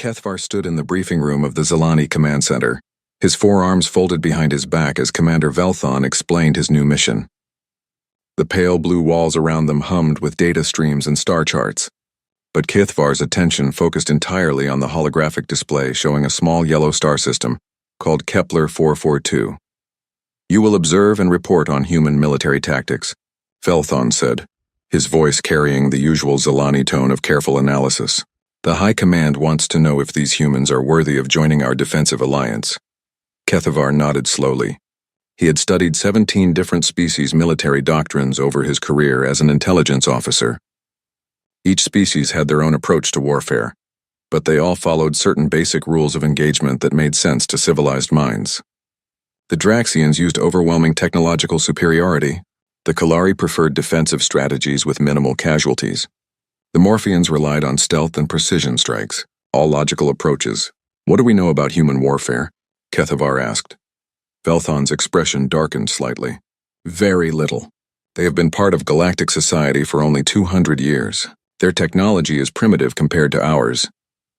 Kethvar stood in the briefing room of the Zelani Command Center, his forearms folded behind his back as Commander Velthon explained his new mission. The pale blue walls around them hummed with data streams and star charts, but Kethvar's attention focused entirely on the holographic display showing a small yellow star system called Kepler 442. "You will observe and report on human military tactics," Velthon said, his voice carrying the usual Zelani tone of careful analysis. "The High Command wants to know if these humans are worthy of joining our defensive alliance." Kethvar nodded slowly. He had studied 17 different species' military doctrines over his career as an intelligence officer. Each species had their own approach to warfare, but they all followed certain basic rules of engagement that made sense to civilized minds. The Draxians used overwhelming technological superiority. The Kalari preferred defensive strategies with minimal casualties. The Morphians relied on stealth and precision strikes, all logical approaches. "What do we know about human warfare?" Kethvar asked. Velthon's expression darkened slightly. "Very little. They have been part of galactic society for only 200 years. Their technology is primitive compared to ours,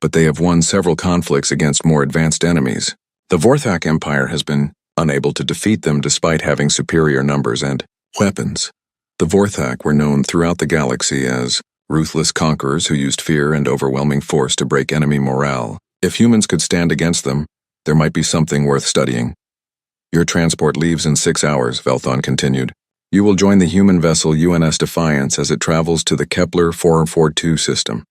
but they have won several conflicts against more advanced enemies. The Vorthak Empire has been unable to defeat them despite having superior numbers and weapons. The Vorthak were known throughout the galaxy as ruthless conquerors who used fear and overwhelming force to break enemy morale. If humans could stand against them, there might be something worth studying." "Your transport leaves in 6 hours, Velthon continued. "You will join the human vessel UNS Defiance as it travels to the Kepler 442 system.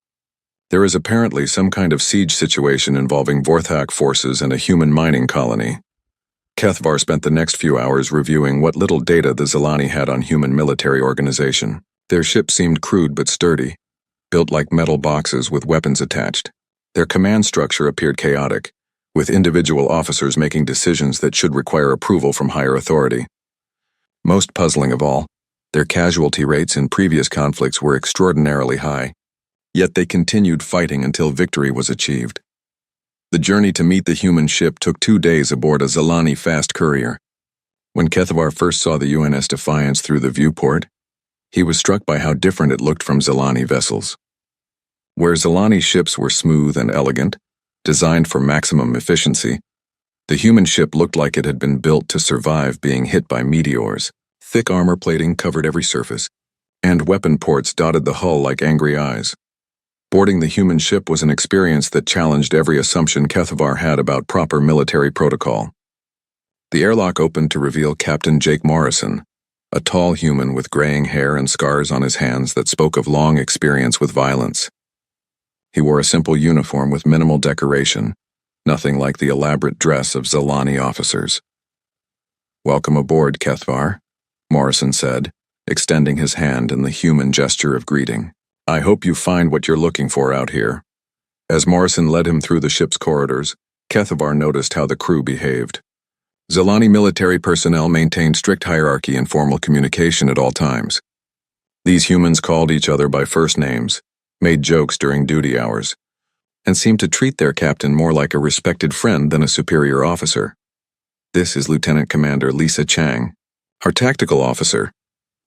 There is apparently some kind of siege situation involving Vorthak forces and a human mining colony." Kethvar spent the next few hours reviewing what little data the Zelani had on human military organization. Their ship seemed crude but sturdy, built like metal boxes with weapons attached. Their command structure appeared chaotic, with individual officers making decisions that should require approval from higher authority. Most puzzling of all, their casualty rates in previous conflicts were extraordinarily high, yet they continued fighting until victory was achieved. The journey to meet the human ship took 2 days aboard a Zelani fast courier. When Kethvar first saw the UNS Defiance through the viewport, he was struck by how different it looked from Zelani vessels. Where Zelani ships were smooth and elegant, designed for maximum efficiency, the human ship looked like it had been built to survive being hit by meteors. Thick armor plating covered every surface, and weapon ports dotted the hull like angry eyes. Boarding the human ship was an experience that challenged every assumption Kethvar had about proper military protocol. The airlock opened to reveal Captain Jake Morrison, a tall human with graying hair and scars on his hands that spoke of long experience with violence. He wore a simple uniform with minimal decoration, nothing like the elaborate dress of Zelani officers. "Welcome aboard, Kethvar," Morrison said, extending his hand in the human gesture of greeting. "I hope you find what you're looking for out here." As Morrison led him through the ship's corridors, Kethvar noticed how the crew behaved. Zelani military personnel maintained strict hierarchy and formal communication at all times. These humans called each other by first names, made jokes during duty hours, and seemed to treat their captain more like a respected friend than a superior officer. "This is Lieutenant Commander Lisa Chang, our tactical officer,"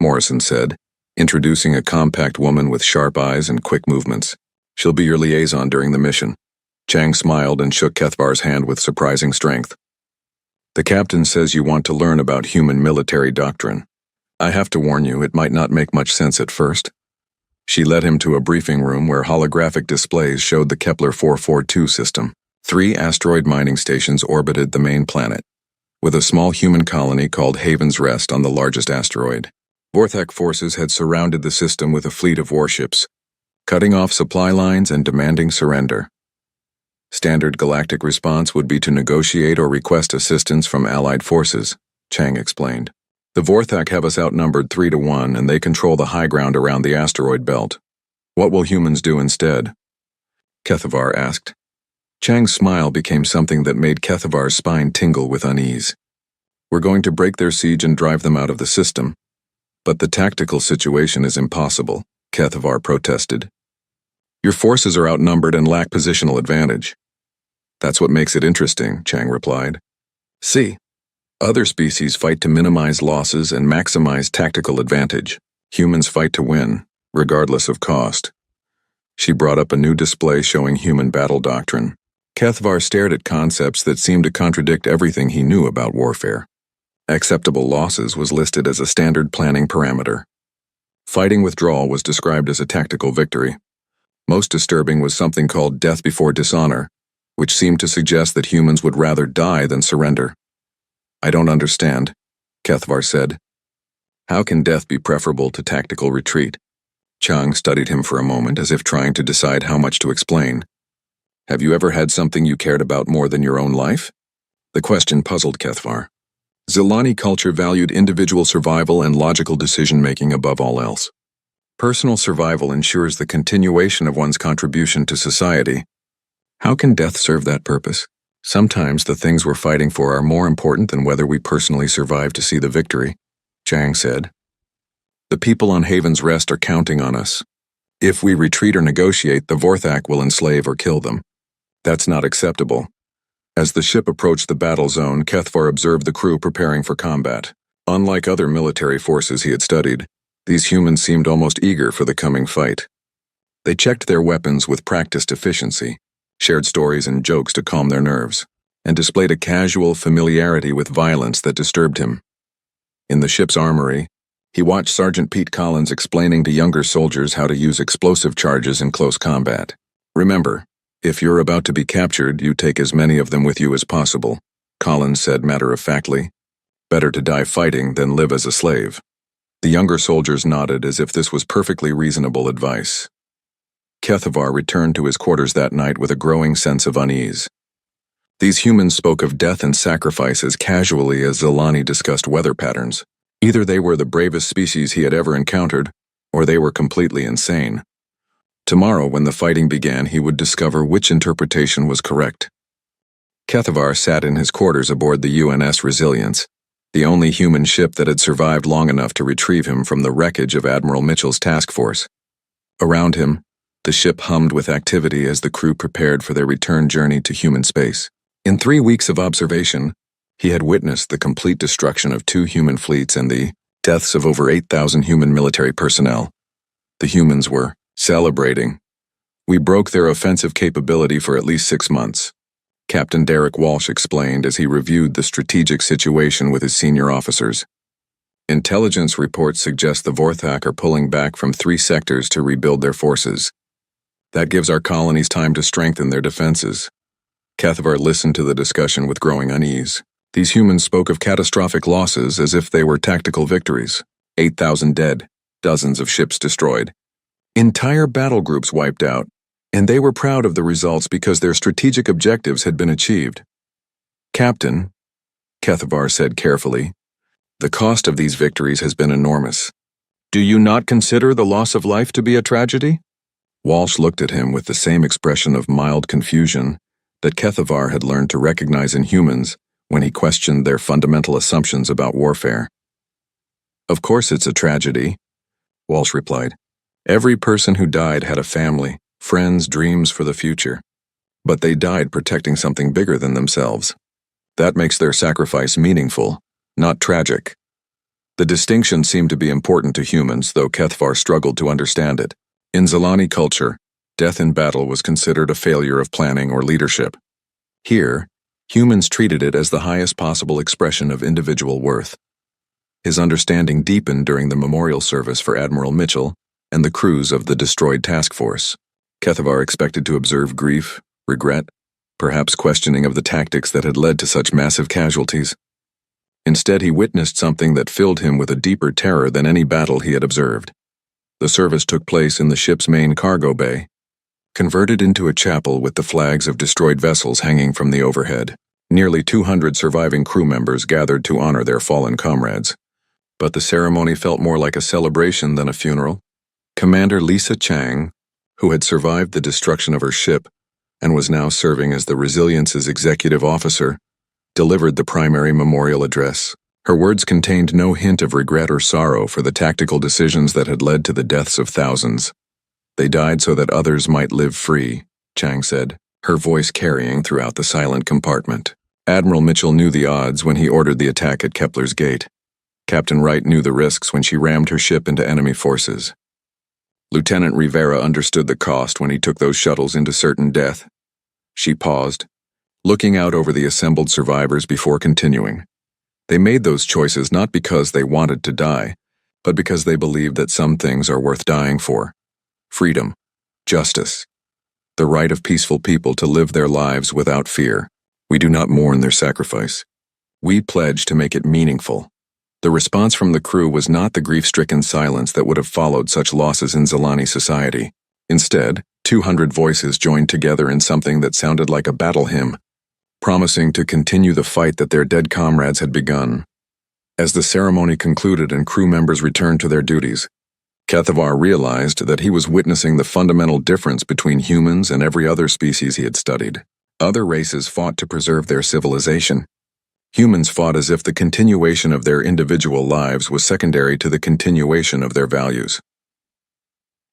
Morrison said, introducing a compact woman with sharp eyes and quick movements. "She'll be your liaison during the mission." Chang smiled and shook Kethvar's hand with surprising strength. "The captain says you want to learn about human military doctrine. I have to warn you, it might not make much sense at first." She led him to a briefing room where holographic displays showed the Kepler 442 system. 3 asteroid mining stations orbited the main planet, with a small human colony called Haven's Rest on the largest asteroid. Vorthak forces had surrounded the system with a fleet of warships, cutting off supply lines and demanding surrender. Standard galactic response would be to negotiate or request assistance from allied forces, Chang explained. "The Vorthak have us outnumbered 3-1, and they control the high ground around the asteroid belt. What will humans do instead?" Kethvar asked. Chang's smile became something that made Kethavar's spine tingle with unease. "We're going to break their siege and drive them out of the system. But the tactical situation is impossible," Kethvar protested. "Your forces are outnumbered and lack positional advantage." "That's what makes it interesting," Chang replied. "See, other species fight to minimize losses and maximize tactical advantage. Humans fight to win, regardless of cost." She brought up a new display showing human battle doctrine. Kethvar stared at concepts that seemed to contradict everything he knew about warfare. Acceptable losses was listed as a standard planning parameter. Fighting withdrawal was described as a tactical victory. Most disturbing was something called death before dishonor, which seemed to suggest that humans would rather die than surrender. "I don't understand," Kethvar said. "How can death be preferable to tactical retreat?" Chang studied him for a moment as if trying to decide how much to explain. "Have you ever had something you cared about more than your own life?" The question puzzled Kethvar. Zilani culture valued individual survival and logical decision-making above all else. Personal survival ensures the continuation of one's contribution to society. How can death serve that purpose? Sometimes the things we're fighting for are more important than whether we personally survive to see the victory, Chang said. "The people on Haven's Rest are counting on us. If we retreat or negotiate, the Vorthak will enslave or kill them. That's not acceptable." As the ship approached the battle zone, Kethvar observed the crew preparing for combat. Unlike other military forces he had studied, these humans seemed almost eager for the coming fight. They checked their weapons with practiced efficiency, shared stories and jokes to calm their nerves, and displayed a casual familiarity with violence that disturbed him. In the ship's armory, he watched Sergeant Pete Collins explaining to younger soldiers how to use explosive charges in close combat. "Remember, if you're about to be captured, you take as many of them with you as possible," Collins said matter-of-factly. "Better to die fighting than live as a slave." The younger soldiers nodded as if this was perfectly reasonable advice. Kethvar returned to his quarters that night with a growing sense of unease. These humans spoke of death and sacrifice as casually as Zilani discussed weather patterns. Either they were the bravest species he had ever encountered, or they were completely insane. Tomorrow, when the fighting began, he would discover which interpretation was correct. Kethvar sat in his quarters aboard the UNS Resilience, the only human ship that had survived long enough to retrieve him from the wreckage of Admiral Mitchell's task force. Around him, the ship hummed with activity as the crew prepared for their return journey to human space. In 3 weeks of observation, he had witnessed the complete destruction of 2 human fleets and the deaths of over 8,000 human military personnel. The humans were celebrating. "We broke their offensive capability for at least 6 months," Captain Derek Walsh explained as he reviewed the strategic situation with his senior officers. "Intelligence reports suggest the Vorthak are pulling back from 3 sectors to rebuild their forces. That gives our colonies time to strengthen their defenses." Kethvar listened to the discussion with growing unease. These humans spoke of catastrophic losses as if they were tactical victories. 8,000 dead, dozens of ships destroyed. Entire battle groups wiped out, and they were proud of the results because their strategic objectives had been achieved. "Captain," Kethvar said carefully, "the cost of these victories has been enormous. Do you not consider the loss of life to be a tragedy?" Walsh looked at him with the same expression of mild confusion that Kethvar had learned to recognize in humans when he questioned their fundamental assumptions about warfare. "Of course it's a tragedy," Walsh replied. "Every person who died had a family, friends, dreams for the future. But they died protecting something bigger than themselves. That makes their sacrifice meaningful, not tragic." The distinction seemed to be important to humans, though Kethvar struggled to understand it. In Zilani culture, death in battle was considered a failure of planning or leadership. Here, humans treated it as the highest possible expression of individual worth. His understanding deepened during the memorial service for Admiral Mitchell and the crews of the destroyed task force. Kethvar expected to observe grief, regret, perhaps questioning of the tactics that had led to such massive casualties. Instead, he witnessed something that filled him with a deeper terror than any battle he had observed. The service took place in the ship's main cargo bay, converted into a chapel with the flags of destroyed vessels hanging from the overhead. Nearly 200 surviving crew members gathered to honor their fallen comrades. But the ceremony felt more like a celebration than a funeral. Commander Lisa Chang, who had survived the destruction of her ship and was now serving as the Resilience's executive officer, delivered the primary memorial address. Her words contained no hint of regret or sorrow for the tactical decisions that had led to the deaths of thousands. "They died so that others might live free," Chang said, her voice carrying throughout the silent compartment. Admiral Mitchell knew the odds when he ordered the attack at Kepler's Gate. Captain Wright knew the risks when she rammed her ship into enemy forces. Lieutenant Rivera understood the cost when he took those shuttles into certain death. She paused, looking out over the assembled survivors before continuing. They made those choices not because they wanted to die, but because they believed that some things are worth dying for. Freedom, justice, the right of peaceful people to live their lives without fear. We do not mourn their sacrifice. We pledge to make it meaningful. The response from the crew was not the grief-stricken silence that would have followed such losses in Zilani society. Instead, 200 voices joined together in something that sounded like a battle hymn, promising to continue the fight that their dead comrades had begun. As the ceremony concluded and crew members returned to their duties, Kethavar realized that he was witnessing the fundamental difference between humans and every other species he had studied. Other races fought to preserve their civilization. Humans fought as if the continuation of their individual lives was secondary to the continuation of their values.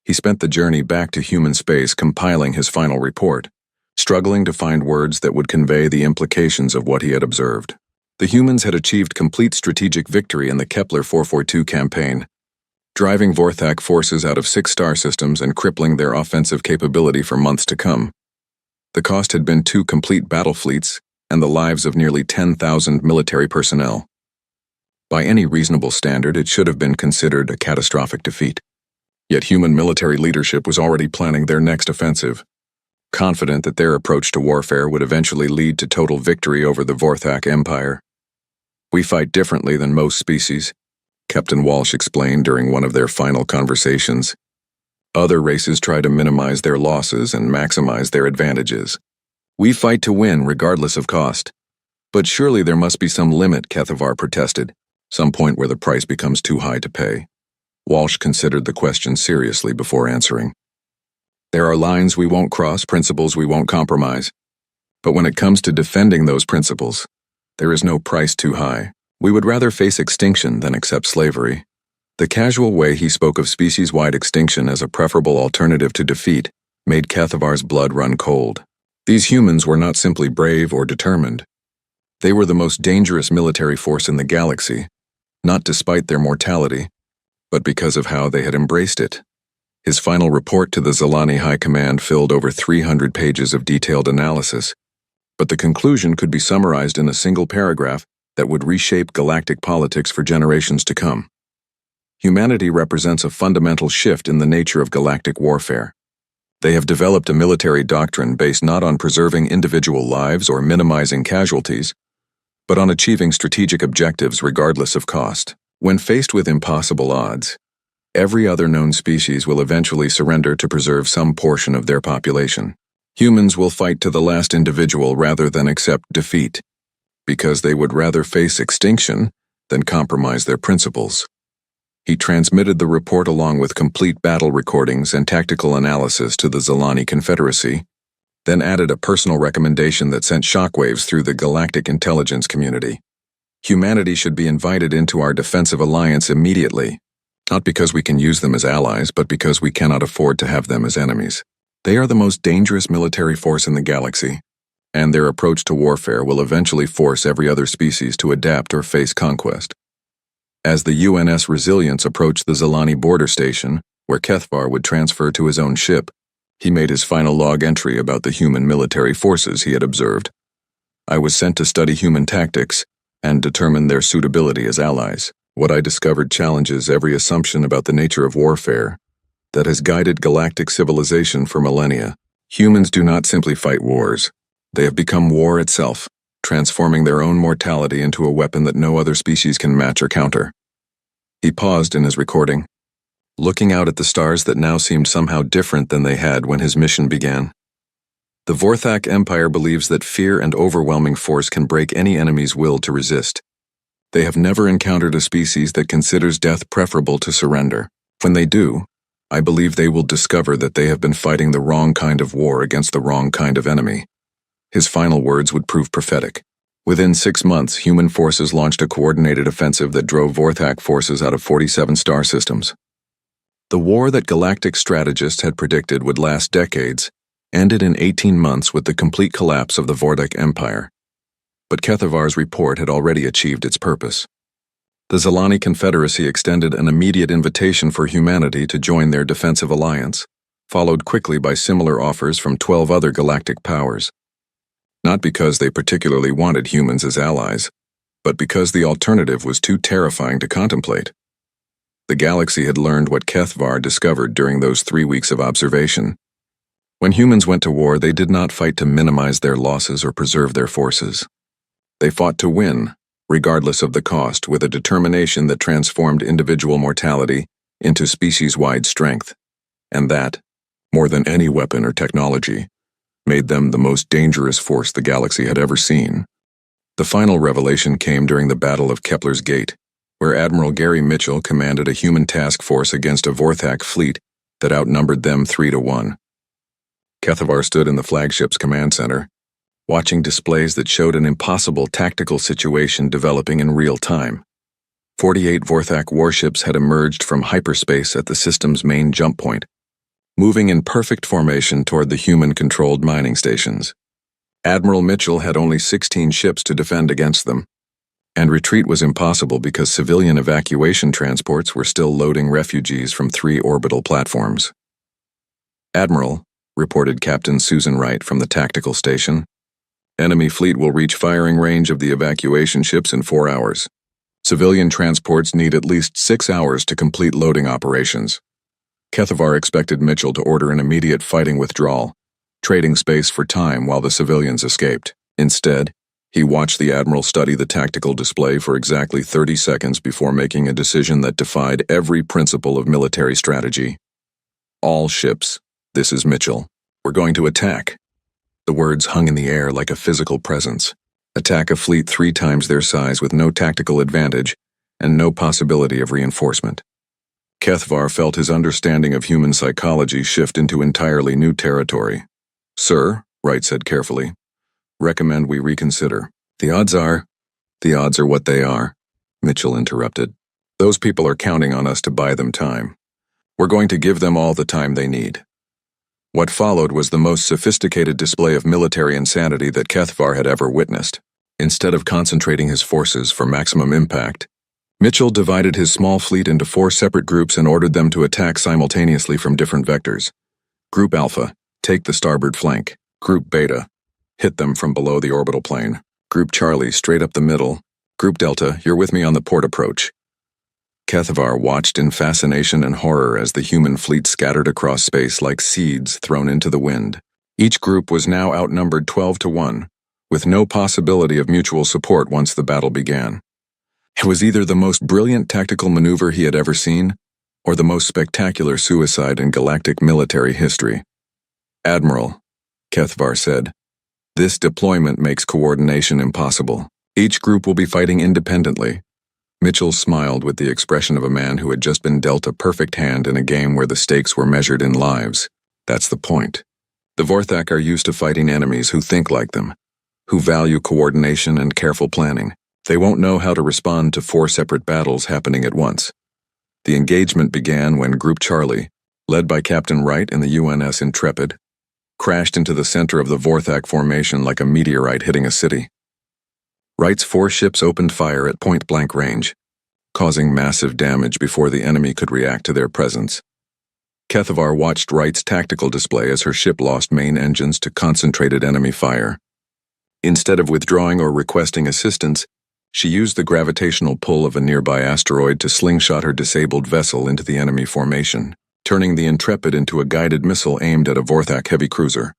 He spent the journey back to human space compiling his final report, struggling to find words that would convey the implications of what he had observed. The humans had achieved complete strategic victory in the Kepler 442 campaign, driving Vorthak forces out of 6 star systems and crippling their offensive capability for months to come. The cost had been 2 complete battle fleets and the lives of nearly 10,000 military personnel. By any reasonable standard, it should have been considered a catastrophic defeat. Yet human military leadership was already planning their next offensive, confident that their approach to warfare would eventually lead to total victory over the Vorthak Empire. "We fight differently than most species," Captain Walsh explained during one of their final conversations. "Other races try to minimize their losses and maximize their advantages. We fight to win regardless of cost." "But surely there must be some limit," Kethavar protested, "some point where the price becomes too high to pay." Walsh considered the question seriously before answering. "There are lines we won't cross, principles we won't compromise. But when it comes to defending those principles, there is no price too high. We would rather face extinction than accept slavery." The casual way he spoke of species-wide extinction as a preferable alternative to defeat made Kethavar's blood run cold. These humans were not simply brave or determined. They were the most dangerous military force in the galaxy, not despite their mortality, but because of how they had embraced it. His final report to the Zilani High Command filled over 300 pages of detailed analysis, but the conclusion could be summarized in a single paragraph that would reshape galactic politics for generations to come. Humanity represents a fundamental shift in the nature of galactic warfare. They have developed a military doctrine based not on preserving individual lives or minimizing casualties, but on achieving strategic objectives regardless of cost. When faced with impossible odds, every other known species will eventually surrender to preserve some portion of their population. Humans will fight to the last individual rather than accept defeat, because they would rather face extinction than compromise their principles. He transmitted the report along with complete battle recordings and tactical analysis to the Zilani Confederacy, then added a personal recommendation that sent shockwaves through the galactic intelligence community. Humanity should be invited into our defensive alliance immediately, not because we can use them as allies, but because we cannot afford to have them as enemies. They are the most dangerous military force in the galaxy, and their approach to warfare will eventually force every other species to adapt or face conquest. As the UNS Resilience approached the Zilani border station, where Kethavar would transfer to his own ship, he made his final log entry about the human military forces he had observed. "I was sent to study human tactics and determine their suitability as allies. What I discovered challenges every assumption about the nature of warfare that has guided galactic civilization for millennia. Humans do not simply fight wars. They have become war itself, transforming their own mortality into a weapon that no other species can match or counter." He paused in his recording, looking out at the stars that now seemed somehow different than they had when his mission began. The Vorthak Empire believes that fear and overwhelming force can break any enemy's will to resist. They have never encountered a species that considers death preferable to surrender. When they do, I believe they will discover that they have been fighting the wrong kind of war against the wrong kind of enemy. His final words would prove prophetic. Within 6 months, human forces launched a coordinated offensive that drove Vorthak forces out of 47 star systems. The war that galactic strategists had predicted would last decades ended in 18 months with the complete collapse of the Vorthak Empire. But Kethavar's report had already achieved its purpose. The Zilani Confederacy extended an immediate invitation for humanity to join their defensive alliance, followed quickly by similar offers from 12 other galactic powers. Not because they particularly wanted humans as allies, but because the alternative was too terrifying to contemplate. The galaxy had learned what Kethvar discovered during those 3 weeks of observation. When humans went to war, they did not fight to minimize their losses or preserve their forces. They fought to win, regardless of the cost, with a determination that transformed individual mortality into species-wide strength. And that, more than any weapon or technology, made them the most dangerous force the galaxy had ever seen. The final revelation came during the Battle of Kepler's Gate, where Admiral Gary Mitchell commanded a human task force against a Vorthak fleet that outnumbered them 3-1. Kethvar stood in the flagship's command center, watching displays that showed an impossible tactical situation developing in real time. 48 Vorthak warships had emerged from hyperspace at the system's main jump point, moving in perfect formation toward the human-controlled mining stations. Admiral Mitchell had only 16 ships to defend against them, and retreat was impossible because civilian evacuation transports were still loading refugees from 3 orbital platforms. "Admiral," reported Captain Susan Wright from the tactical station, "enemy fleet will reach firing range of the evacuation ships in 4 hours. Civilian transports need at least 6 hours to complete loading operations." Kethvar expected Mitchell to order an immediate fighting withdrawal, trading space for time while the civilians escaped. Instead, he watched the Admiral study the tactical display for exactly 30 seconds before making a decision that defied every principle of military strategy. "All ships, this is Mitchell. We're going to attack." The words hung in the air like a physical presence. Attack a fleet 3 times their size with no tactical advantage and no possibility of reinforcement. Kethvar felt his understanding of human psychology shift into entirely new territory. "Sir," Wright said carefully, "recommend we reconsider." The odds are what they are," Mitchell interrupted. "Those people are counting on us to buy them time. We're going to give them all the time they need." What followed was the most sophisticated display of military insanity that Kethvar had ever witnessed. Instead of concentrating his forces for maximum impact, Mitchell divided his small fleet into 4 separate groups and ordered them to attack simultaneously from different vectors. Group Alpha, take the starboard flank. Group Beta, hit them from below the orbital plane. Group Charlie, straight up the middle. Group Delta, you're with me on the port approach. Kethvar watched in fascination and horror as the human fleet scattered across space like seeds thrown into the wind. Each group was now outnumbered 12-1, with no possibility of mutual support once the battle began. It was either the most brilliant tactical maneuver he had ever seen, or the most spectacular suicide in galactic military history. "Admiral," Kethvar said, "this deployment makes coordination impossible. Each group will be fighting independently." Mitchell smiled with the expression of a man who had just been dealt a perfect hand in a game where the stakes were measured in lives. "That's the point. The Vorthak are used to fighting enemies who think like them, who value coordination and careful planning. They won't know how to respond to 4 separate battles happening at once." The engagement began when Group Charlie, led by Captain Wright in the UNS Intrepid, crashed into the center of the Vorthak formation like a meteorite hitting a city. Wright's 4 ships opened fire at point-blank range, causing massive damage before the enemy could react to their presence. Kethvar watched Wright's tactical display as her ship lost main engines to concentrated enemy fire. Instead of withdrawing or requesting assistance, she used the gravitational pull of a nearby asteroid to slingshot her disabled vessel into the enemy formation, turning the Intrepid into a guided missile aimed at a Vorthak heavy cruiser.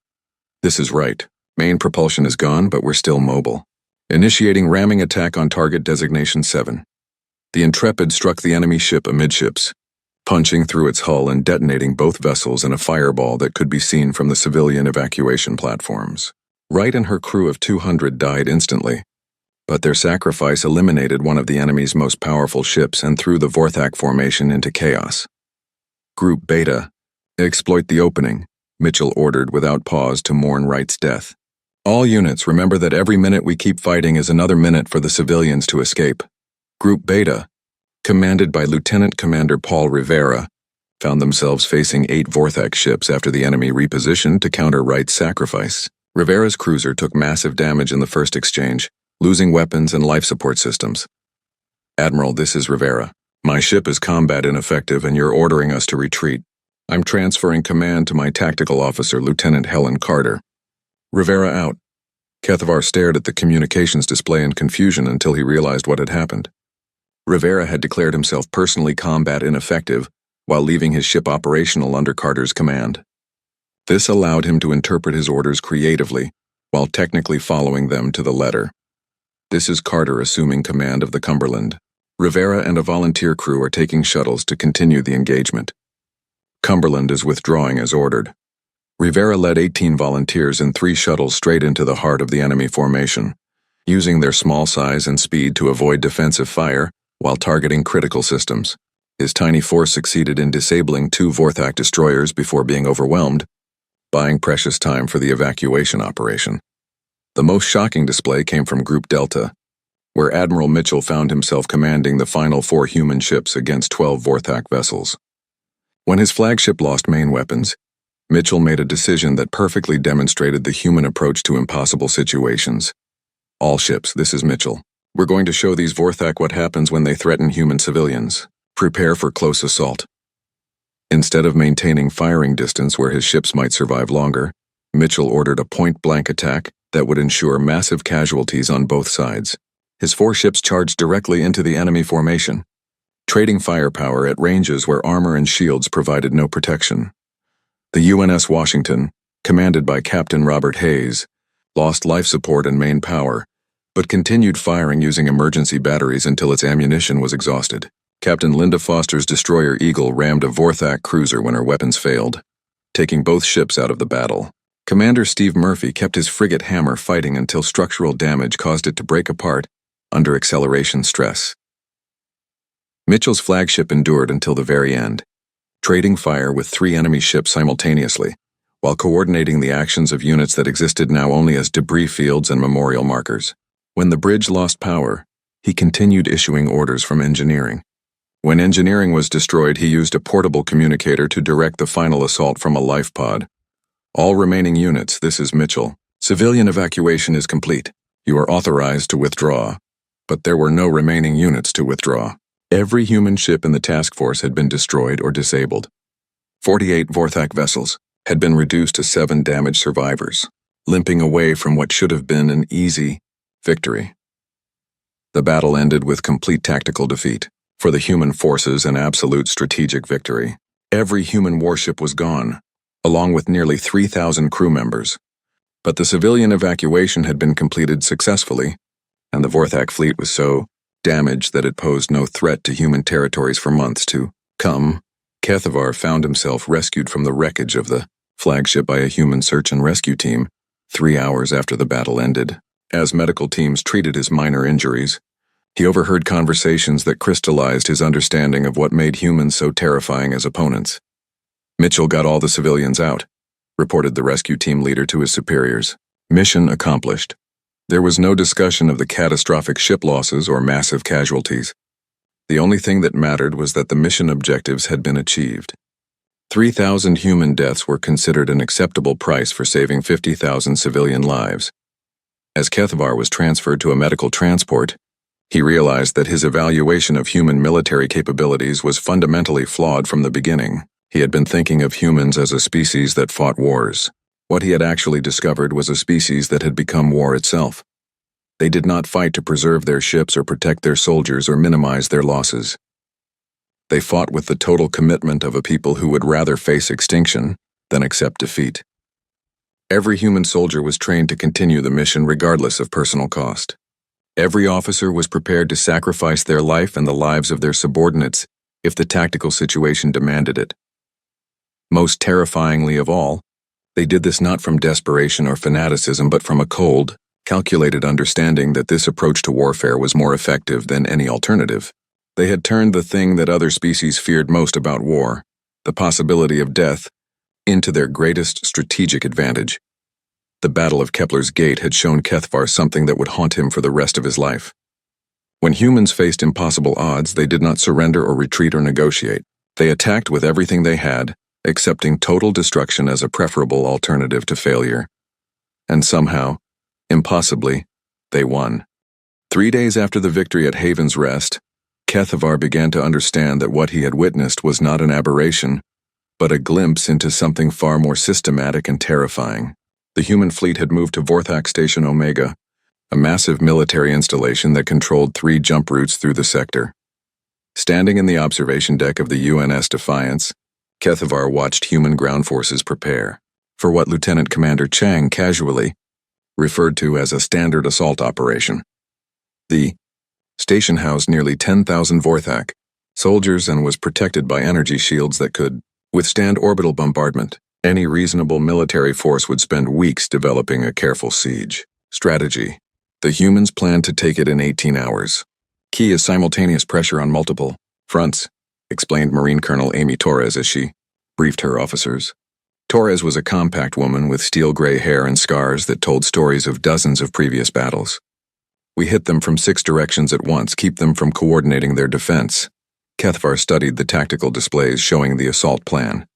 "This is Wright. Main propulsion is gone, but we're still mobile. Initiating ramming attack on target designation 7. The Intrepid struck the enemy ship amidships, punching through its hull and detonating both vessels in a fireball that could be seen from the civilian evacuation platforms. Wright and her crew of 200 died instantly, but their sacrifice eliminated one of the enemy's most powerful ships and threw the Vorthak formation into chaos. "Group Beta, exploit the opening," Mitchell ordered without pause to mourn Wright's death. "All units, remember that every minute we keep fighting is another minute for the civilians to escape." Group Beta, commanded by Lieutenant Commander Paul Rivera, found themselves facing 8 Vorthak ships after the enemy repositioned to counter Wright's sacrifice. Rivera's cruiser took massive damage in the first exchange, losing weapons and life support systems. Admiral, this is Rivera. My ship is combat ineffective and you're ordering us to retreat. I'm transferring command to my tactical officer, Lieutenant Helen Carter. Rivera out. Kethavar stared at the communications display in confusion until he realized what had happened. Rivera had declared himself personally combat ineffective while leaving his ship operational under Carter's command. This allowed him to interpret his orders creatively while technically following them to the letter. This is Carter assuming command of the Cumberland. Rivera and a volunteer crew are taking shuttles to continue the engagement. Cumberland is withdrawing as ordered. Rivera led 18 volunteers in 3 shuttles straight into the heart of the enemy formation, using their small size and speed to avoid defensive fire while targeting critical systems. His tiny force succeeded in disabling 2 Vorthak destroyers before being overwhelmed, buying precious time for the evacuation operation. The most shocking display came from Group Delta, where Admiral Mitchell found himself commanding the final 4 human ships against 12 Vorthak vessels. When his flagship lost main weapons, Mitchell made a decision that perfectly demonstrated the human approach to impossible situations. All ships, this is Mitchell. We're going to show these Vorthak what happens when they threaten human civilians. Prepare for close assault. Instead of maintaining firing distance where his ships might survive longer, Mitchell ordered a point-blank attack that would ensure massive casualties on both sides. His 4 ships charged directly into the enemy formation, trading firepower at ranges where armor and shields provided no protection. The UNS Washington, commanded by Captain Robert Hayes, lost life support and main power, but continued firing using emergency batteries until its ammunition was exhausted. Captain Linda Foster's destroyer Eagle rammed a Vorthak cruiser when her weapons failed, taking both ships out of the battle. Commander Steve Murphy kept his frigate Hammer fighting until structural damage caused it to break apart under acceleration stress. Mitchell's flagship endured until the very end, trading fire with 3 enemy ships simultaneously, while coordinating the actions of units that existed now only as debris fields and memorial markers. When the bridge lost power, he continued issuing orders from engineering. When engineering was destroyed, he used a portable communicator to direct the final assault from a life pod. All remaining units, this is Mitchell. Civilian evacuation is complete. You are authorized to withdraw. But there were no remaining units to withdraw. Every human ship in the task force had been destroyed or disabled. 48 Vorthak vessels had been reduced to 7 damaged survivors, limping away from what should have been an easy victory. The battle ended with complete tactical defeat. For the human forces, an absolute strategic victory. Every human warship was gone, along with nearly 3,000 crew members. But the civilian evacuation had been completed successfully, and the Vorthak fleet was so damaged that it posed no threat to human territories for months to come. Kethavar found himself rescued from the wreckage of the flagship by a human search and rescue team 3 hours after the battle ended. As medical teams treated his minor injuries, he overheard conversations that crystallized his understanding of what made humans so terrifying as opponents. Mitchell got all the civilians out, reported the rescue team leader to his superiors. Mission accomplished. There was no discussion of the catastrophic ship losses or massive casualties. The only thing that mattered was that the mission objectives had been achieved. 3,000 human deaths were considered an acceptable price for saving 50,000 civilian lives. As Kethavar was transferred to a medical transport, he realized that his evaluation of human military capabilities was fundamentally flawed from the beginning. He had been thinking of humans as a species that fought wars. What he had actually discovered was a species that had become war itself. They did not fight to preserve their ships or protect their soldiers or minimize their losses. They fought with the total commitment of a people who would rather face extinction than accept defeat. Every human soldier was trained to continue the mission regardless of personal cost. Every officer was prepared to sacrifice their life and the lives of their subordinates if the tactical situation demanded it. Most terrifyingly of all, they did this not from desperation or fanaticism but from a cold, calculated understanding that this approach to warfare was more effective than any alternative. They had turned the thing that other species feared most about war, the possibility of death, into their greatest strategic advantage. The Battle of Kepler's Gate had shown Kethavar something that would haunt him for the rest of his life. When humans faced impossible odds, they did not surrender or retreat or negotiate. They attacked with everything they had, accepting total destruction as a preferable alternative to failure. And somehow, impossibly, they won. 3 days after the victory at Haven's Rest, Kethavar began to understand that what he had witnessed was not an aberration, but a glimpse into something far more systematic and terrifying. The human fleet had moved to Vorthak Station Omega, a massive military installation that controlled 3 jump routes through the sector. Standing in the observation deck of the UNS Defiance, Kethavar watched human ground forces prepare for what Lieutenant Commander Chang casually referred to as a standard assault operation. The station housed nearly 10,000 Vorthak soldiers and was protected by energy shields that could withstand orbital bombardment. Any reasonable military force would spend weeks developing a careful siege strategy. The humans planned to take it in 18 hours. Key is simultaneous pressure on multiple fronts, explained Marine Colonel Amy Torres as she briefed her officers. Torres was a compact woman with steel-gray hair and scars that told stories of dozens of previous battles. We hit them from 6 directions at once, keep them from coordinating their defense. Kethavar studied the tactical displays showing the assault plan.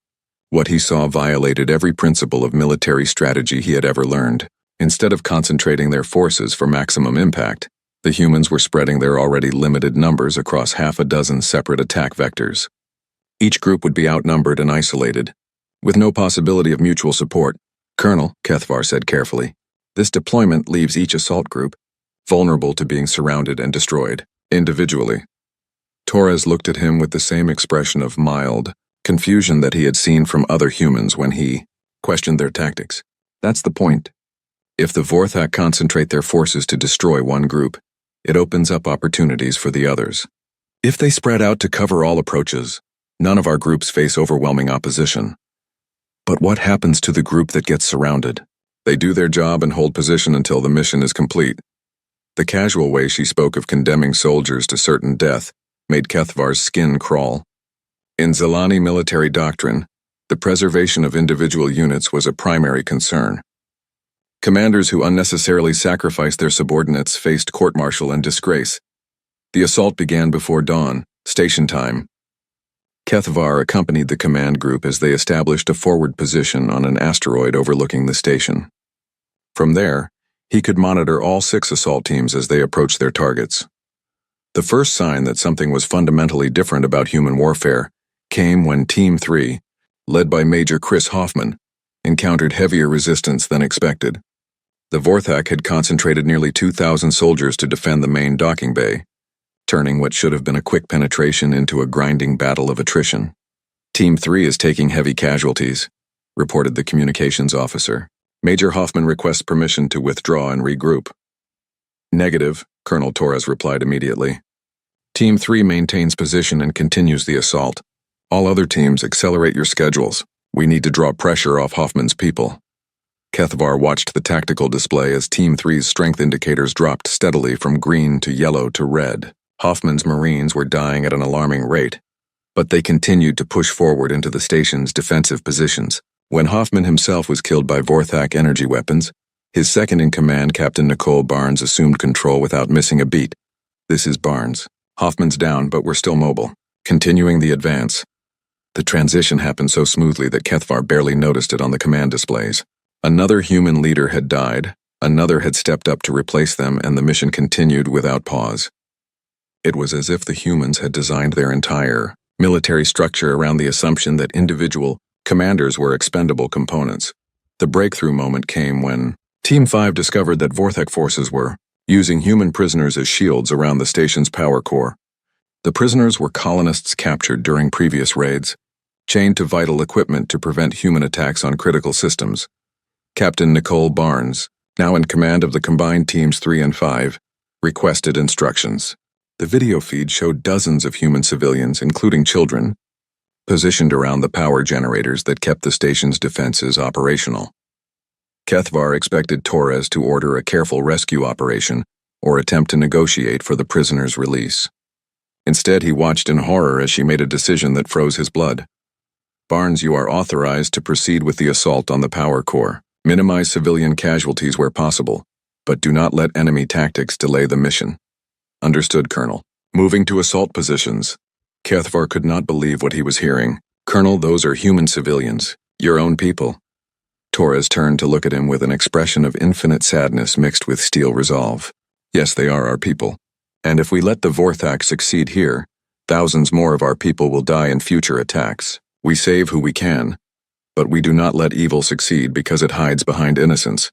What he saw violated every principle of military strategy he had ever learned. Instead of concentrating their forces for maximum impact, the humans were spreading their already limited numbers across half a dozen separate attack vectors. Each group would be outnumbered and isolated, with no possibility of mutual support. Colonel, Kethavar said carefully, this deployment leaves each assault group vulnerable to being surrounded and destroyed, individually. Torres looked at him with the same expression of mild confusion that he had seen from other humans when he questioned their tactics. That's the point. If the Vorthak concentrate their forces to destroy one group, it opens up opportunities for the others. If they spread out to cover all approaches, none of our groups face overwhelming opposition. But what happens to the group that gets surrounded? They do their job and hold position until the mission is complete. The casual way she spoke of condemning soldiers to certain death made Kethavar's skin crawl. In Zilani military doctrine, the preservation of individual units was a primary concern. Commanders who unnecessarily sacrificed their subordinates faced court-martial and disgrace. The assault began before dawn, station time. Kethavar accompanied the command group as they established a forward position on an asteroid overlooking the station. From there, he could monitor all 6 assault teams as they approached their targets. The first sign that something was fundamentally different about human warfare came when Team 3, led by Major Chris Hoffman, encountered heavier resistance than expected. The Vorthak had concentrated nearly 2,000 soldiers to defend the main docking bay, turning what should have been a quick penetration into a grinding battle of attrition. Team 3 is taking heavy casualties, reported the communications officer. Major Hoffman requests permission to withdraw and regroup. Negative, Colonel Torres replied immediately. Team 3 maintains position and continues the assault. All other teams, accelerate your schedules. We need to draw pressure off Hoffman's people. Kethavar watched the tactical display as Team 3's strength indicators dropped steadily from green to yellow to red. Hoffman's Marines were dying at an alarming rate, but they continued to push forward into the station's defensive positions. When Hoffman himself was killed by Vorthak energy weapons, his second-in-command, Captain Nicole Barnes, assumed control without missing a beat. This is Barnes. Hoffman's down, but we're still mobile. Continuing the advance. The transition happened so smoothly that Kethavar barely noticed it on the command displays. Another human leader had died, another had stepped up to replace them, and the mission continued without pause. It was as if the humans had designed their entire military structure around the assumption that individual commanders were expendable components. The breakthrough moment came when Team 5 discovered that Vorthak forces were using human prisoners as shields around the station's power core. The prisoners were colonists captured during previous raids, chained to vital equipment to prevent human attacks on critical systems. Captain Nicole Barnes, now in command of the combined Teams 3 and 5, requested instructions. The video feed showed dozens of human civilians, including children, positioned around the power generators that kept the station's defenses operational. Kethavar expected Torres to order a careful rescue operation or attempt to negotiate for the prisoner's release. Instead, he watched in horror as she made a decision that froze his blood. Barnes, you are authorized to proceed with the assault on the power core. Minimize civilian casualties where possible, but do not let enemy tactics delay the mission. Understood, Colonel. Moving to assault positions. Kethavar could not believe what he was hearing. Colonel, those are human civilians, your own people. Torres turned to look at him with an expression of infinite sadness mixed with steel resolve. Yes, they are our people. And if we let the Vorthak succeed here, thousands more of our people will die in future attacks. We save who we can, but we do not let evil succeed because it hides behind innocence.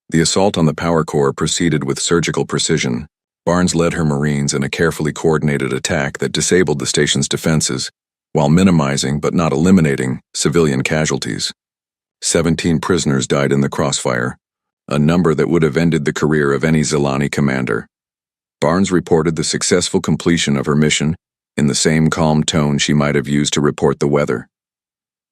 The assault on the power core proceeded with surgical precision. Barnes led her Marines in a carefully coordinated attack that disabled the station's defenses, while minimizing but not eliminating civilian casualties. 17 prisoners died in the crossfire, a number that would have ended the career of any Zilani commander. Barnes reported the successful completion of her mission in the same calm tone she might have used to report the weather.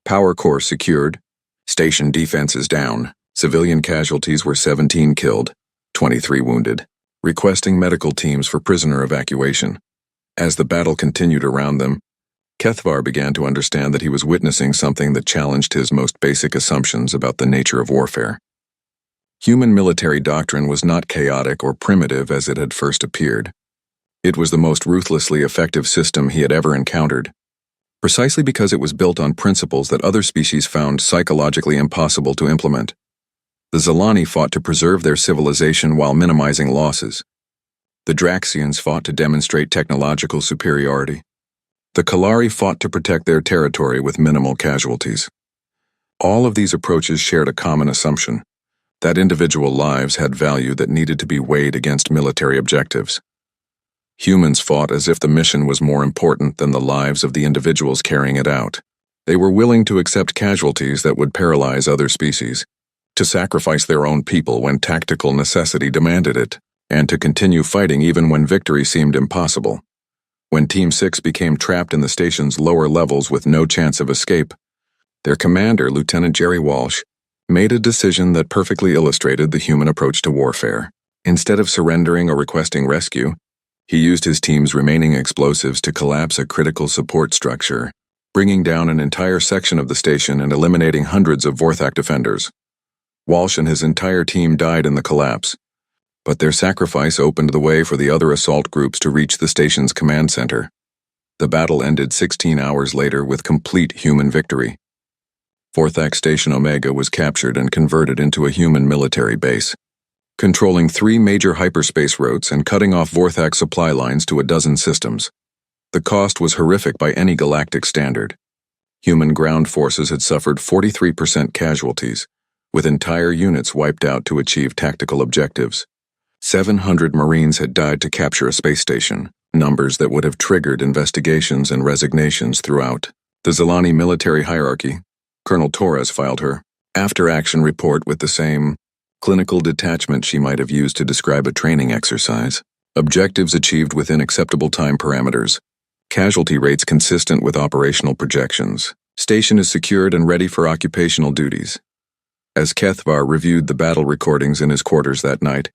Power core secured, station defenses down, civilian casualties were 17 killed, 23 wounded, requesting medical teams for prisoner evacuation. As the battle continued around them, Kethvar began to understand that he was witnessing something that challenged his most basic assumptions about the nature of warfare. Human military doctrine was not chaotic or primitive as it had first appeared. It was the most ruthlessly effective system he had ever encountered, precisely because it was built on principles that other species found psychologically impossible to implement. The Zilani fought to preserve their civilization while minimizing losses. The Draxians fought to demonstrate technological superiority. The Kalari fought to protect their territory with minimal casualties. All of these approaches shared a common assumption: that individual lives had value that needed to be weighed against military objectives. Humans fought as if the mission was more important than the lives of the individuals carrying it out. They were willing to accept casualties that would paralyze other species, to sacrifice their own people when tactical necessity demanded it, and to continue fighting even when victory seemed impossible. When Team 6 became trapped in the station's lower levels with no chance of escape, their commander, Lieutenant Jerry Walsh, made a decision that perfectly illustrated the human approach to warfare. Instead of surrendering or requesting rescue, he used his team's remaining explosives to collapse a critical support structure, bringing down an entire section of the station and eliminating hundreds of Vorthak defenders. Walsh and his entire team died in the collapse, but their sacrifice opened the way for the other assault groups to reach the station's command center. The battle ended 16 hours later with complete human victory. Vorthak Station Omega was captured and converted into a human military base, controlling 3 major hyperspace routes and cutting off Vorthak supply lines to a dozen systems. The cost was horrific by any galactic standard. Human ground forces had suffered 43% casualties, with entire units wiped out to achieve tactical objectives. 700 Marines had died to capture a space station, numbers that would have triggered investigations and resignations throughout the Zilani military hierarchy. Colonel Torres filed her after-action report with the same clinical detachment she might have used to describe a training exercise. Objectives achieved within acceptable time parameters. Casualty rates consistent with operational projections. Station is secured and ready for occupational duties. As Kethvar reviewed the battle recordings in his quarters that night,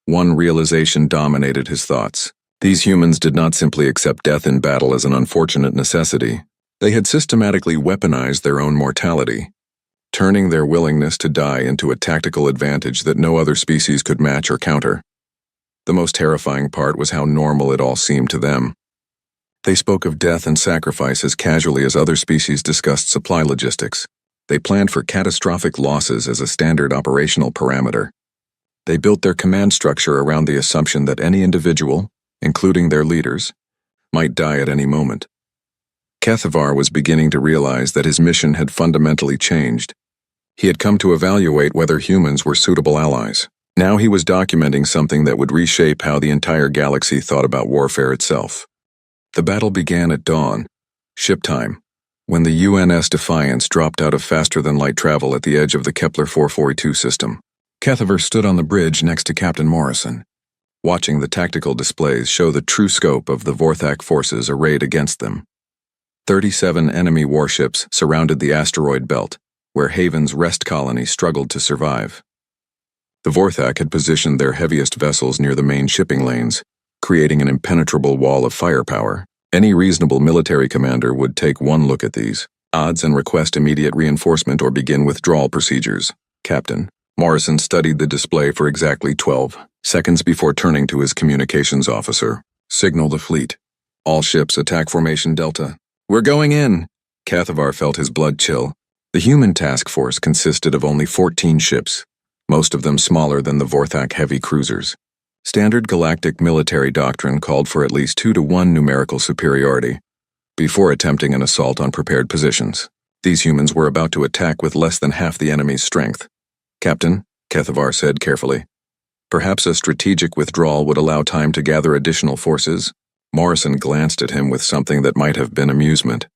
one realization dominated his thoughts. These humans did not simply accept death in battle as an unfortunate necessity. They had systematically weaponized their own mortality, turning their willingness to die into a tactical advantage that no other species could match or counter. The most terrifying part was how normal it all seemed to them. They spoke of death and sacrifice as casually as other species discussed supply logistics. They planned for catastrophic losses as a standard operational parameter. They built their command structure around the assumption that any individual, including their leaders, might die at any moment. Kethvar was beginning to realize that his mission had fundamentally changed. He had come to evaluate whether humans were suitable allies. Now he was documenting something that would reshape how the entire galaxy thought about warfare itself. The battle began at dawn, ship time, when the UNS Defiance dropped out of faster-than-light travel at the edge of the Kepler 442 system. Kethvar stood on the bridge next to Captain Morrison, watching the tactical displays show the true scope of the Vorthak forces arrayed against them. 37 enemy warships surrounded the asteroid belt, where Haven's rest colony struggled to survive. The Vorthak had positioned their heaviest vessels near the main shipping lanes, creating an impenetrable wall of firepower. Any reasonable military commander would take one look at these odds and request immediate reinforcement or begin withdrawal procedures. Captain Morrison studied the display for exactly 12 seconds before turning to his communications officer. Signal the fleet. All ships attack formation Delta. We're going in. Kethvar felt his blood chill. The human task force consisted of only 14 ships, most of them smaller than the Vorthak heavy cruisers. Standard galactic military doctrine called for at least 2-to-1 numerical superiority before attempting an assault on prepared positions. These humans were about to attack with less than half the enemy's strength. "Captain," Kethavar said carefully, "perhaps a strategic withdrawal would allow time to gather additional forces." Morrison glanced at him with something that might have been amusement.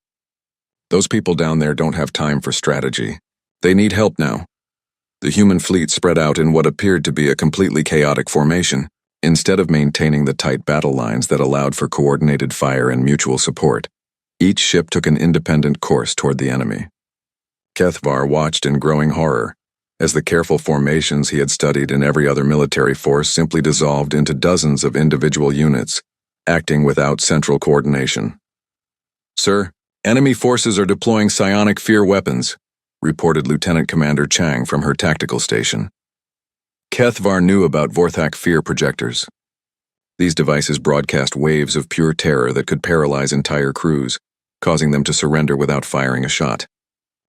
"Those people down there don't have time for strategy. They need help now." The human fleet spread out in what appeared to be a completely chaotic formation, instead of maintaining the tight battle lines that allowed for coordinated fire and mutual support. Each ship took an independent course toward the enemy. Kethavar watched in growing horror, as the careful formations he had studied in every other military force simply dissolved into dozens of individual units, acting without central coordination. "Sir, enemy forces are deploying psionic fear weapons," reported Lieutenant Commander Chang from her tactical station. Kethavar knew about Vorthak fear projectors. These devices broadcast waves of pure terror that could paralyze entire crews, causing them to surrender without firing a shot.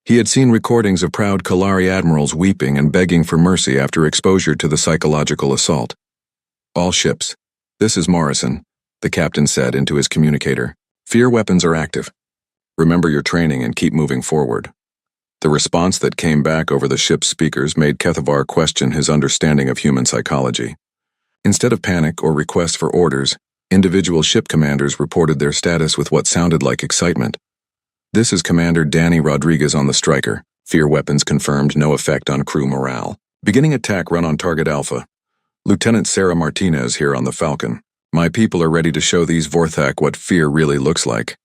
He had seen recordings of proud Kalari admirals weeping and begging for mercy after exposure to the psychological assault. "All ships. This is Morrison," the captain said into his communicator. "Fear weapons are active. Remember your training and keep moving forward." The response that came back over the ship's speakers made Kethavar question his understanding of human psychology. Instead of panic or requests for orders, individual ship commanders reported their status with what sounded like excitement. "This is Commander Danny Rodriguez on the Striker. Fear weapons confirmed, no effect on crew morale. Beginning attack run on target Alpha. Lieutenant Sarah Martinez here on the Falcon. My people are ready to show these Vorthak what fear really looks like."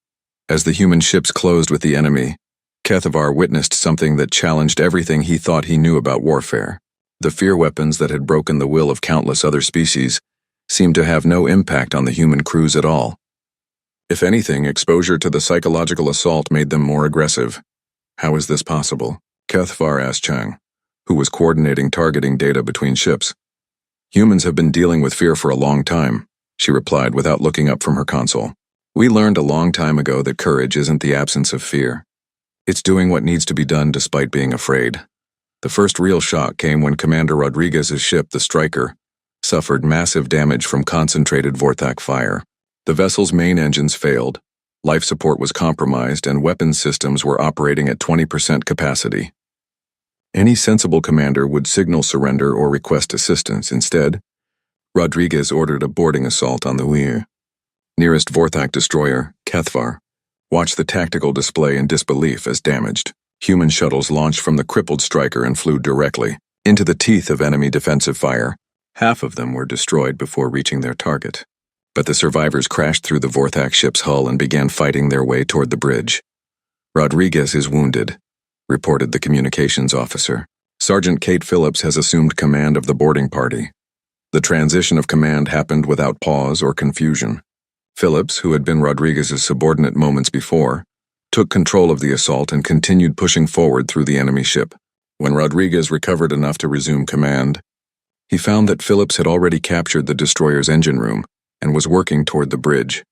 As the human ships closed with the enemy, Kethavar witnessed something that challenged everything he thought he knew about warfare. The fear weapons that had broken the will of countless other species seemed to have no impact on the human crews at all. If anything, exposure to the psychological assault made them more aggressive. "How is this possible?" Kethavar asked Chang, who was coordinating targeting data between ships. "Humans have been dealing with fear for a long time," she replied without looking up from her console. "We learned a long time ago that courage isn't the absence of fear. It's doing what needs to be done despite being afraid." The first real shock came when Commander Rodriguez's ship, the Striker, suffered massive damage from concentrated Vorthak fire. The vessel's main engines failed, life support was compromised, and weapons systems were operating at 20% capacity. Any sensible commander would signal surrender or request assistance. Instead, Rodriguez ordered a boarding assault on the Weir. Nearest Vorthak destroyer, Kethavar, watched the tactical display in disbelief as damaged. Human shuttles launched from the crippled Striker and flew directly into the teeth of enemy defensive fire. Half of them were destroyed before reaching their target. But the survivors crashed through the Vorthak ship's hull and began fighting their way toward the bridge. "Rodriguez is wounded," reported the communications officer. "Sergeant Kate Phillips has assumed command of the boarding party." The transition of command happened without pause or confusion. Phillips, who had been Rodriguez's subordinate moments before, took control of the assault and continued pushing forward through the enemy ship. When Rodriguez recovered enough to resume command, he found that Phillips had already captured the destroyer's engine room and was working toward the bridge.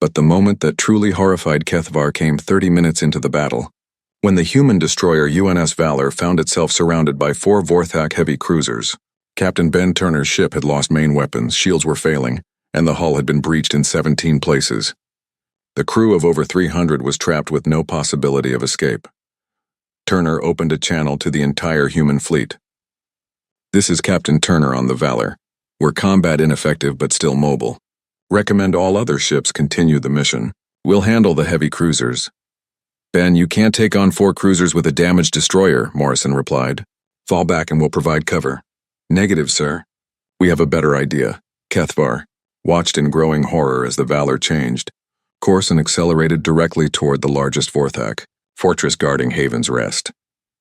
But the moment that truly horrified Kethavar came 30 minutes into the battle, when the human destroyer UNS Valor found itself surrounded by 4 Vorthak heavy cruisers. Captain Ben Turner's ship had lost main weapons, shields were failing, and the hull had been breached in 17 places. The crew of over 300 was trapped with no possibility of escape. Turner opened a channel to the entire human fleet. "This is Captain Turner on the Valor. We're combat ineffective but still mobile. Recommend all other ships continue the mission. We'll handle the heavy cruisers." "Ben, you can't take on 4 cruisers with a damaged destroyer," Morrison replied. "Fall back and we'll provide cover." "Negative, sir. We have a better idea." Kethavar watched in growing horror as the Valor changed course and accelerated directly toward the largest Vorthak fortress guarding Haven's Rest.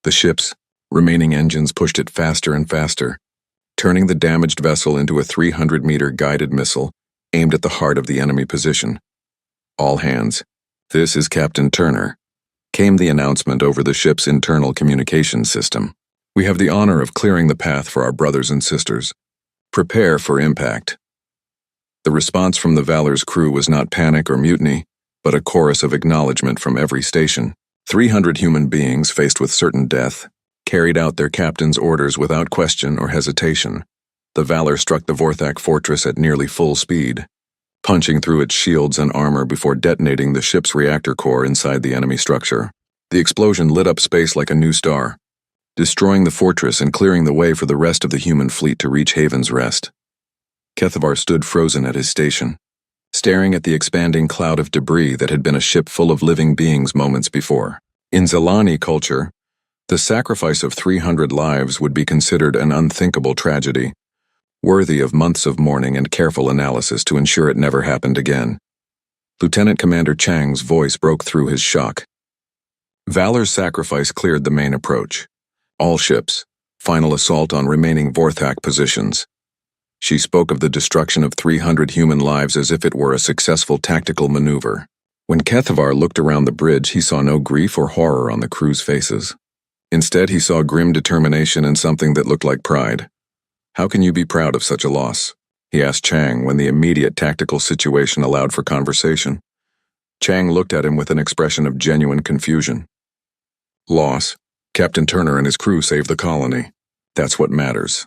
The ship's remaining engines pushed it faster and faster, turning the damaged vessel into a 300-meter guided missile aimed at the heart of the enemy position. "All hands, this is Captain Turner," came the announcement over the ship's internal communications system. "We have the honor of clearing the path for our brothers and sisters. Prepare for impact." The response from the Valor's crew was not panic or mutiny, but a chorus of acknowledgement from every station. 300 human beings faced with certain death carried out their captain's orders without question or hesitation. The Valor struck the Vorthak fortress at nearly full speed, punching through its shields and armor before detonating the ship's reactor core inside the enemy structure. The explosion lit up space like a new star, destroying the fortress and clearing the way for the rest of the human fleet to reach Haven's Rest. Kethavar stood frozen at his station, staring at the expanding cloud of debris that had been a ship full of living beings moments before. In Zilani culture, the sacrifice of 300 lives would be considered an unthinkable tragedy, worthy of months of mourning and careful analysis to ensure it never happened again. Lieutenant Commander Chang's voice broke through his shock. Valor's sacrifice cleared the main approach. All ships, final assault on remaining Vorthak positions. She spoke of the destruction of 300 human lives as if it were a successful tactical maneuver. When Kethavar looked around the bridge, he saw no grief or horror on the crew's faces. Instead, he saw grim determination and something that looked like pride. "How can you be proud of such a loss?" he asked Chang when the immediate tactical situation allowed for conversation. Chang looked at him with an expression of genuine confusion. "Loss. Captain Turner and his crew saved the colony. That's what matters."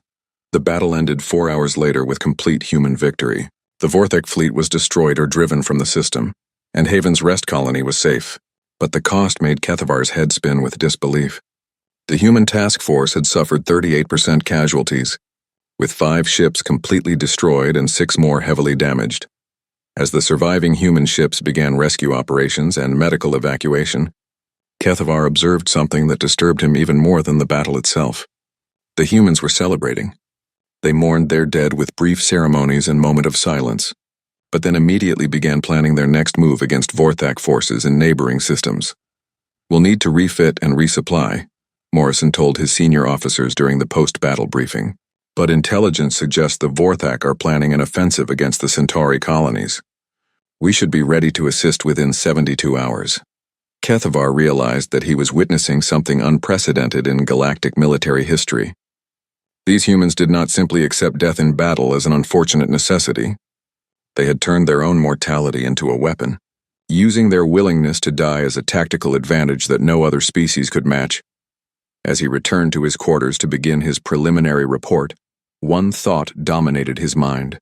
The battle ended 4 hours later with complete human victory. The Vorthak fleet was destroyed or driven from the system, and Haven's Rest colony was safe. But the cost made Kethavar's head spin with disbelief. The human task force had suffered 38% casualties, with 5 ships completely destroyed and 6 more heavily damaged. As the surviving human ships began rescue operations and medical evacuation, Kethavar observed something that disturbed him even more than the battle itself. The humans were celebrating. They mourned their dead with brief ceremonies and moment of silence, but then immediately began planning their next move against Vorthak forces in neighboring systems. "We'll need to refit and resupply," Morrison told his senior officers during the post-battle briefing. "But intelligence suggests the Vorthak are planning an offensive against the Centauri colonies. We should be ready to assist within 72 hours. Kethavar realized that he was witnessing something unprecedented in galactic military history. These humans did not simply accept death in battle as an unfortunate necessity. They had turned their own mortality into a weapon, using their willingness to die as a tactical advantage that no other species could match. As he returned to his quarters to begin his preliminary report, one thought dominated his mind.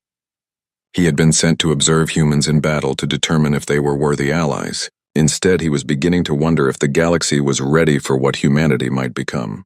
He had been sent to observe humans in battle to determine if they were worthy allies. Instead, he was beginning to wonder if the galaxy was ready for what humanity might become.